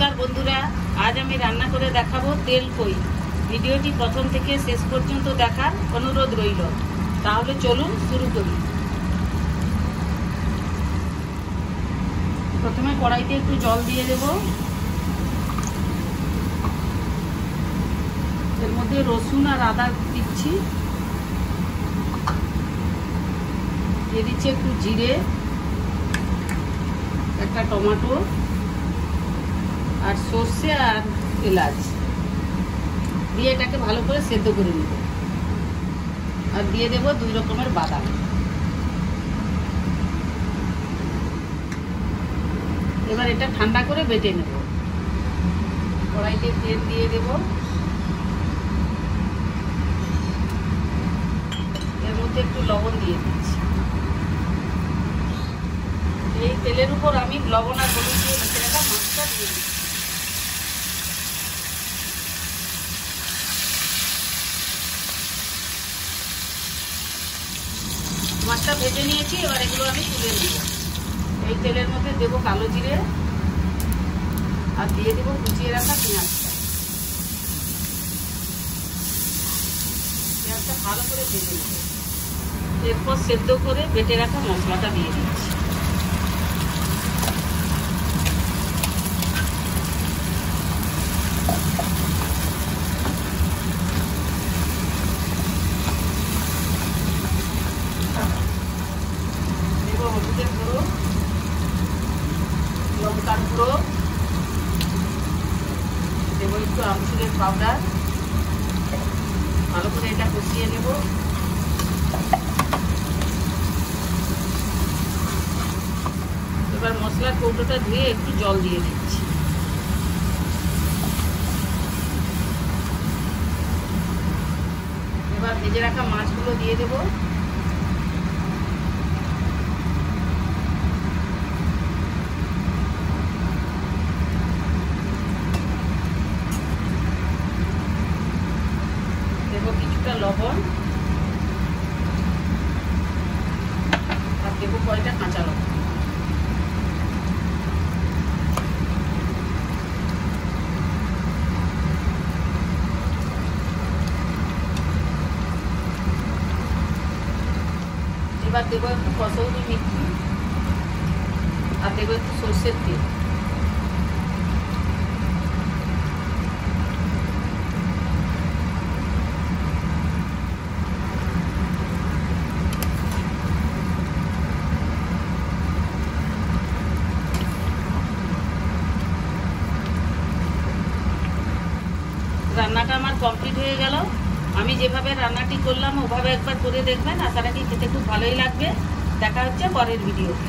নমস্কার বন্ধুরা, আজ আমি রান্না করে দেখাবো তেল কই। ভিডিওটি প্রথম থেকে শেষ পর্যন্ত দেখার অনুরোধ রইল। তাহলে চলুন শুরু করি। প্রথমে কড়াইতে একটু জল দিয়ে দেব। এর মধ্যে রসুন আর আদা দিচ্ছি, দিয়ে দিচ্ছি একটু জিরে, একটা টমেটো আর সর্ষে আর এলাচ দিয়ে এটাকে ভালো করে সেদ্ধ করে নেব। আর দিয়ে দেব 2 রকমের বাদাম। এবার এটা ঠান্ডা করে বেটে নেব। কড়াইতে তেল দিয়ে দেব। এর মধ্যে একটু লবণ দিয়ে দিচ্ছি। এই তেলের উপর আমি লবণ আর হলুদ দিয়ে মেখে রাখা মাছটা দিয়ে দিচ্ছি। মাছটা ভেজে নিয়েছি, এবার এগুলো আমি তুলে নেব। এই তেলের মধ্যে দেবো কালো জিরে আর দিয়ে দেবো কুচিয়ে রাখা পেঁয়াজটা। পেঁয়াজটা ভালো করে ভেজে নেব। এরপর সেদ্ধ করে বেটে রাখা মশলাটা দিয়ে দিচ্ছি। হলুদের গুঁড়ো, লঙ্কার গুঁড়ো দেবো, একটু আমচুরের পাউডার। ভালো করে এটা কষিয়ে নেব। এবার মশলার কৌটোটা ধুয়ে একটু জল দিয়ে দিচ্ছি। এবার ভেজে রাখা মাছগুলো দিয়ে দেবো। কিছুটা লবণ আর দেবো কয়টা কাঁচা লঙ্কা। এবার দেবো একটু কসৌরি মেথি আর দেবো একটু সর্ষের তেল। রান্নাটা আমার কমপ্লিট হয়ে গেল। আমি যেভাবে রান্নাটি করলাম ওভাবে একবার করে দেখবেন। আশা রাখি খেতে খুব ভালোই লাগবে। দেখা হচ্ছে পরের ভিডিওতে।